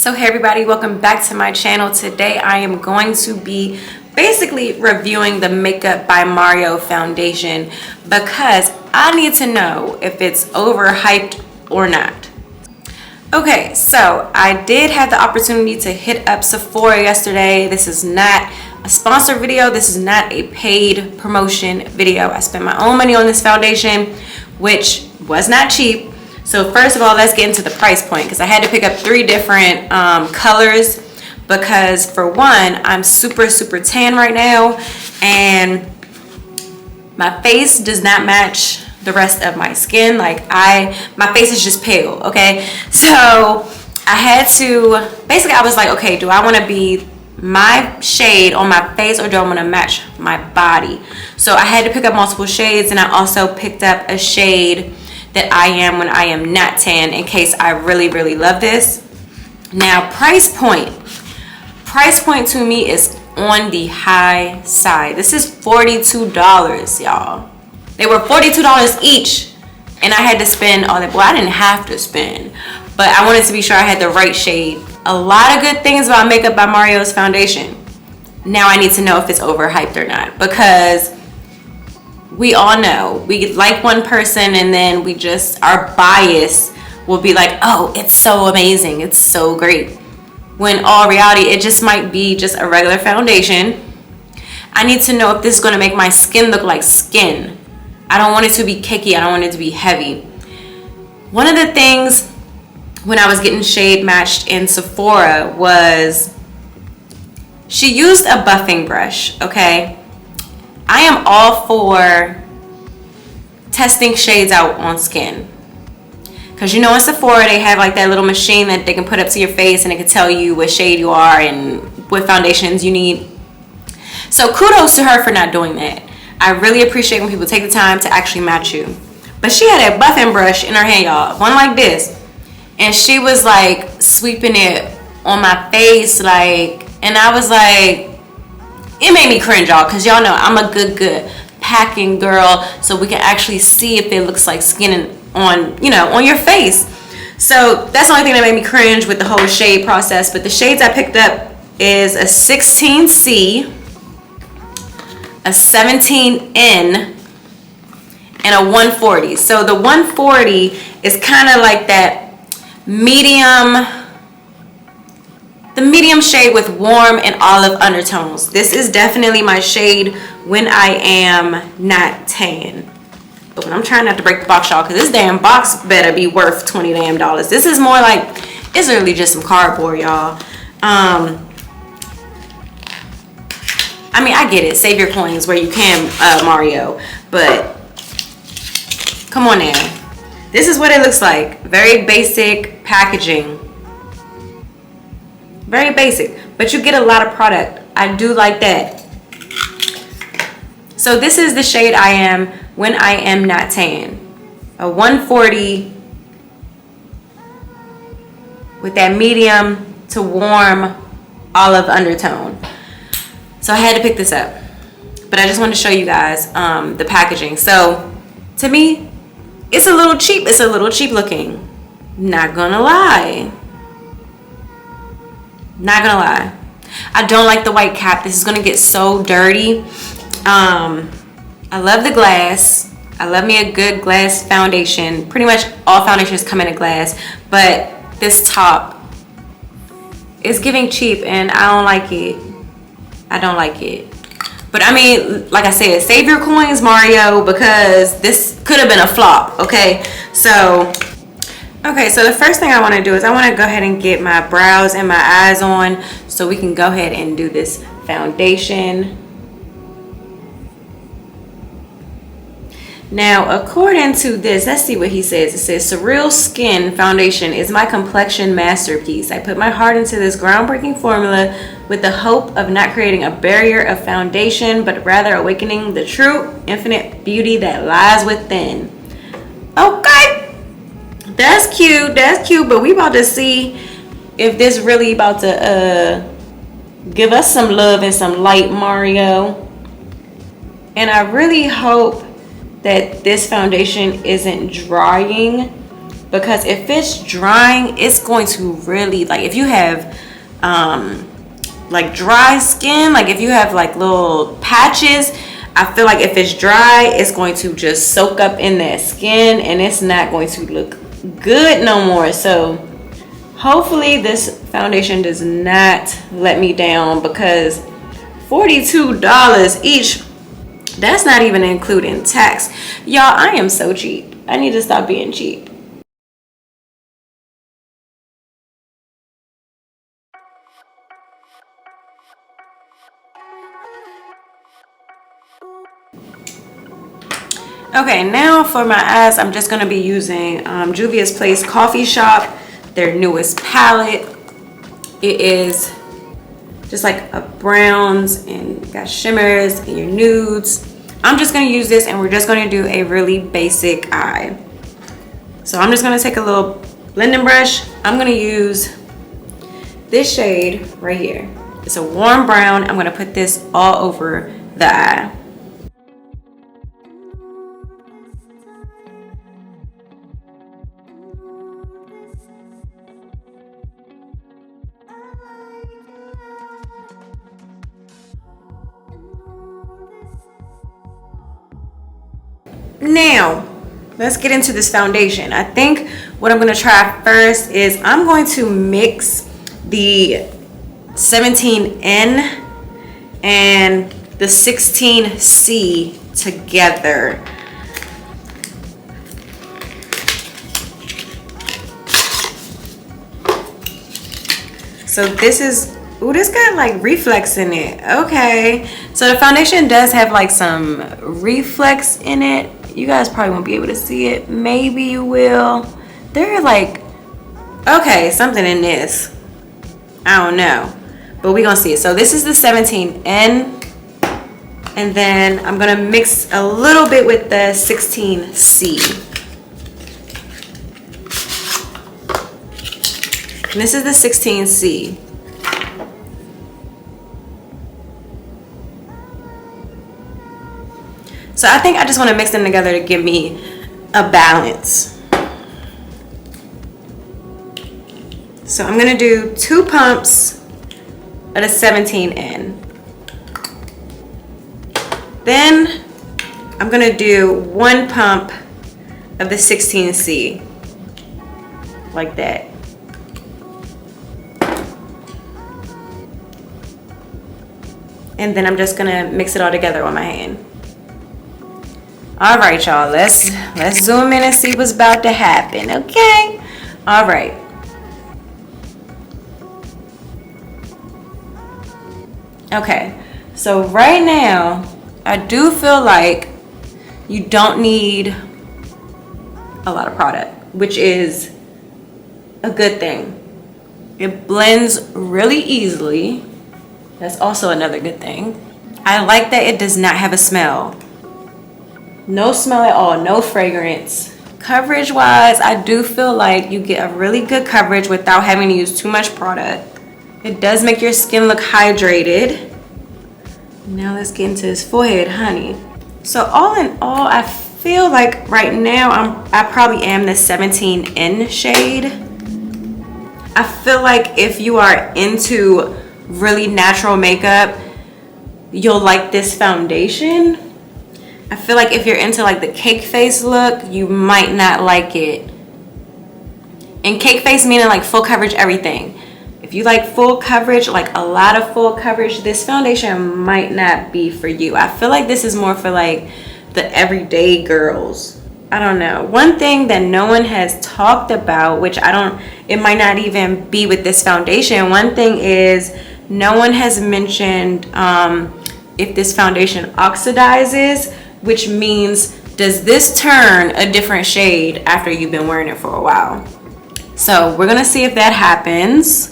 So hey everybody, welcome back to my channel. Today I am going to be basically reviewing the Makeup by Mario foundation because I need to know if it's overhyped or not. Okay, so I did have the opportunity to hit up Sephora yesterday. This is not a sponsored video. This is not a paid promotion video. I spent my own money on this foundation, which was not cheap. So first of all, let's get into the price point because I had to pick up 3 different colors because for one, I'm super tan right now and my face does not match the rest of my skin. Like my face is just pale, okay? So I had to, basically I was like, okay, do I want to be my shade on my face or do I want to match my body? So I had to pick up multiple shades, and I also picked up a shade that I am when I am not tan in case I really love this. Now price point to me is on the high side. This is $42, y'all. They were $42 each and I had to spend all that. Well, I didn't have to spend, but I wanted to be sure I had the right shade. A lot of good things about Makeup by Mario's foundation. Now I need to know if it's overhyped or not, because we all know we like one person and then our bias will be like, oh, it's so amazing, it's so great, when all reality it just might be just a regular foundation. I need to know if this is going to make my skin look like skin. I don't want it to be cakey, I don't want it to be heavy. One of the things when I was getting shade matched in Sephora was she used a buffing brush, okay? I am all for testing shades out on skin, because you know in Sephora they have like that little machine that they can put up to your face and it can tell you what shade you are and what foundations you need. So kudos to her for not doing that. I really appreciate when people take the time to actually match you. But she had a buffing brush in her hand, y'all, one like this, and she was like sweeping it on my face, like, and I was like, it made me cringe, y'all, because y'all know I'm a good packing girl, so we can actually see if it looks like skin on, you know, on your face. So that's the only thing that made me cringe with the whole shade process. But the shades I picked up is a 16C, a 17N, and a 140. So the 140 is kind of like that the medium shade with warm and olive undertones. This is definitely my shade when I am not tan. But I'm trying not to break the box, y'all, because this damn box better be worth $20 damn. This is more like, it's literally just some cardboard, y'all. I mean, I get it, save your coins where you can, Mario, but come on now. This is what it looks like. Very basic packaging. Very basic, but you get a lot of product. I do like that. So this is the shade I am when I am not tan. A 140 with that medium to warm olive undertone. So I had to pick this up, but I just wanted to show you guys the packaging. So to me, it's a little cheap. It's a little cheap looking. Not gonna lie. Not gonna lie. I don't like the white cap. This is gonna get so dirty. I love the glass. I love me a good glass foundation. Pretty much all foundations come in a glass, but this top is giving cheap and I don't like it. I don't like it. But I mean, like I said, save your coins, Mario, because this could have been a flop, okay? So the first thing I want to do is I want to go ahead and get my brows and my eyes on so we can go ahead and do this foundation. Now, according to this, let's see what he says. It says, Surreal Skin Foundation is my complexion masterpiece. I put my heart into this groundbreaking formula with the hope of not creating a barrier of foundation, but rather awakening the true infinite beauty that lies within. Okay. That's cute, but we about to see if this really about to give us some love and some light, Mario. And I really hope that this foundation isn't drying, because if it's drying, it's going to really, like, if you have like dry skin, like if you have like little patches, I feel like if it's dry, it's going to just soak up in that skin and it's not going to look good no more. So hopefully this foundation does not let me down, because $42 each, that's not even including tax. Y'all, I am so cheap. I need to stop being cheap. Okay, now for my eyes, I'm just gonna be using Juvia's Place Coffee Shop, their newest palette. It is just like a browns and got shimmers and your nudes. I'm just gonna use this and we're just gonna do a really basic eye. So I'm just gonna take a little blending brush. I'm gonna use this shade right here. It's a warm brown. I'm gonna put this all over the eye. Now, let's get into this foundation. I think what I'm going to try first is I'm going to mix the 17N and the 16C together. So this is, ooh, this got like reflex in it. Okay, so the foundation does have like some reflex in it. You guys probably won't be able to see it. Maybe you will. There are like, okay, something in this. I don't know, but we're gonna see it. So this is the 17N, and then I'm gonna mix a little bit with the 16C. And this is the 16C. So I think I just want to mix them together to give me a balance. So I'm going to do 2 pumps of the 17N. Then I'm going to do 1 pump of the 16C. Like that. And then I'm just going to mix it all together on my hand. All right, y'all, let's zoom in and see what's about to happen, okay? All right. Okay, so right now, I do feel like you don't need a lot of product, which is a good thing. It blends really easily. That's also another good thing. I like that it does not have a smell. No smell at all, no fragrance. Coverage wise, I do feel like you get a really good coverage without having to use too much product. It does make your skin look hydrated. Now let's get into his forehead, honey. So all in all, I feel like right now I probably am the 17N shade. I feel like if you are into really natural makeup, you'll like this foundation. I feel like if you're into like the cake face look, you might not like it. And cake face meaning like full coverage everything. If you like full coverage, like a lot of full coverage, this foundation might not be for you. I feel like this is more for like the everyday girls. I don't know. One thing that no one has talked about, which it might not even be with this foundation. One thing is no one has mentioned if this foundation oxidizes, which means does this turn a different shade after you've been wearing it for a while. So we're gonna see if that happens.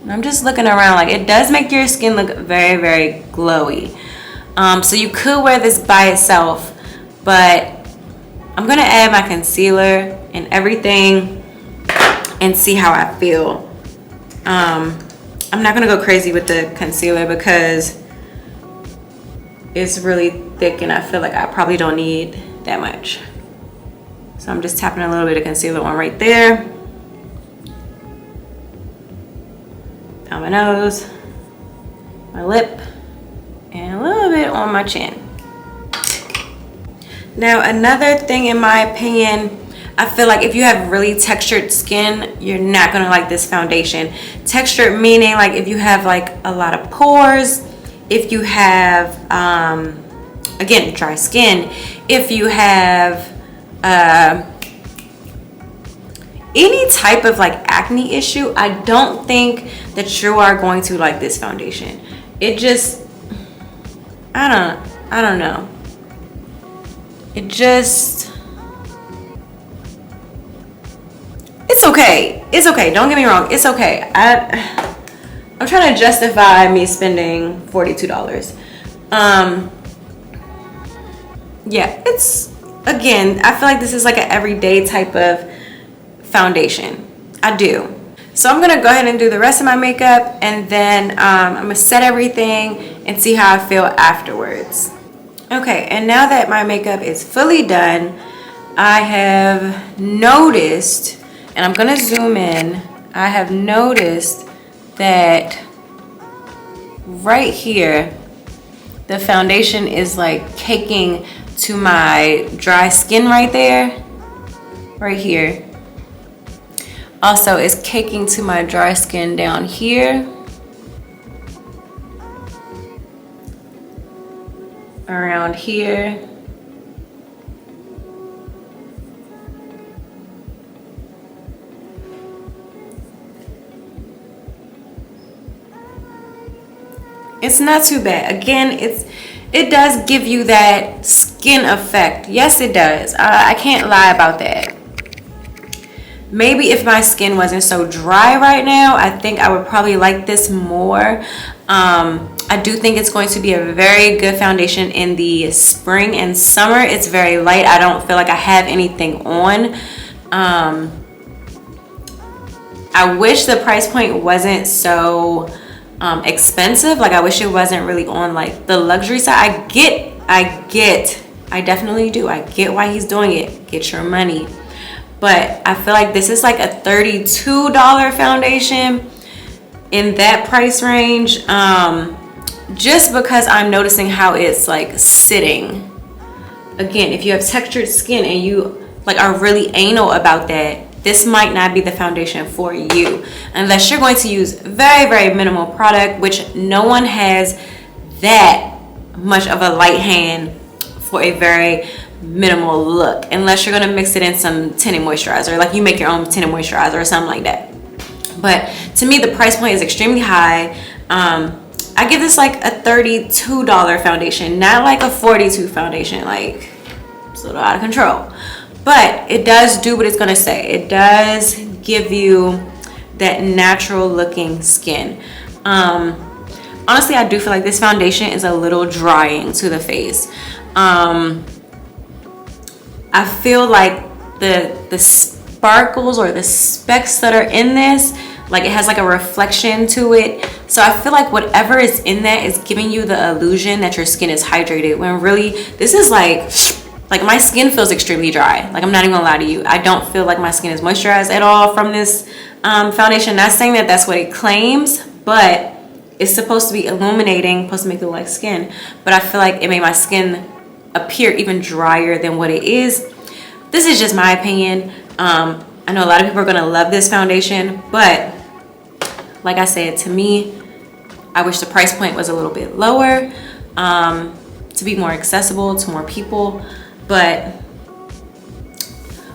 I'm just looking around, like it does make your skin look very, very glowy. So you could wear this by itself, but I'm gonna add my concealer and everything and see how I feel. I'm not gonna go crazy with the concealer because it's really thick and I feel like I probably don't need that much. So I'm just tapping a little bit of concealer on right there. On my nose, my lip, and a little bit on my chin. Now, another thing in my opinion, I feel like if you have really textured skin, you're not gonna like this foundation. Textured meaning like if you have like a lot of pores, if you have, again, dry skin, if you have any type of like acne issue, I don't think that you are going to like this foundation. It just, I don't know. It just, it's okay. It's okay. Don't get me wrong. It's okay. I'm trying to justify me spending $42. Yeah, it's, again, I feel like this is like an everyday type of foundation. I do. So I'm gonna go ahead and do the rest of my makeup, and then I'm gonna set everything and see how I feel afterwards. Okay, and now that my makeup is fully done, I have noticed, and I'm gonna zoom in, I have noticed that right here, the foundation is like caking to my dry skin right there, right here. Also, it's caking to my dry skin down here, around here, it's not too bad. Again, it does give you that skin effect. Yes, it does. I can't lie about that. Maybe if my skin wasn't so dry right now, I think I would probably like this more. I do think it's going to be a very good foundation in the spring and summer. It's very light. I don't feel like I have anything on. I wish the price point wasn't so expensive. Like, I wish it wasn't really on like the luxury side. I definitely do. I get why he's doing it. Get your money. But I feel like this is like a $32 foundation in that price range, just because I'm noticing how it's like sitting. Again, if you have textured skin and you like are really anal about that, this might not be the foundation for you unless you're going to use very, very minimal product, which no one has that much of a light hand for a very minimal look, unless you're going to mix it in some tinted moisturizer, like you make your own tinted moisturizer or something like that. But to me, the price point is extremely high. I give this like a $32 foundation, not like a $42 foundation. Like, it's a little out of control, but it does do what it's going to say. It does give you that natural looking skin. Honestly, I do feel like this foundation is a little drying to the face. I feel like the sparkles or the specks that are in this, like it has like a reflection to it. So I feel like whatever is in that is giving you the illusion that your skin is hydrated, when really this is like my skin feels extremely dry. Like, I'm not even gonna lie to you. I don't feel like my skin is moisturized at all from this foundation. Not saying that that's what it claims, but it's supposed to be illuminating, supposed to make it look like skin. But I feel like it made my skin appear even drier than what it is. This is just my opinion. I know a lot of people are gonna love this foundation, but like I said, to me, I wish the price point was a little bit lower, to be more accessible to more people. But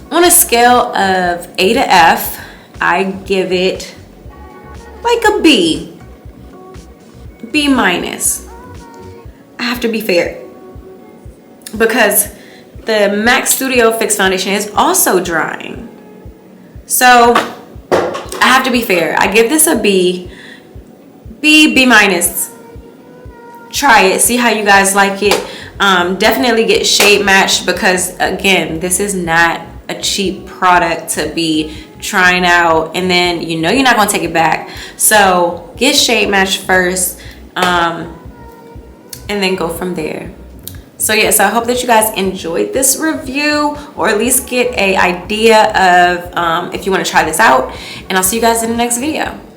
on a scale of A to F, I give it like a B minus. I have to be fair, because the MAC Studio Fix foundation is also drying. So I have to be fair. I give this a B minus. Try it, see how you guys like it. Definitely get shade matched, because again, this is not a cheap product to be trying out and then you know you're not gonna take it back. So get shade matched first, and then go from there. So yes, I hope that you guys enjoyed this review, or at least get an idea of if you want to try this out, and I'll see you guys in the next video.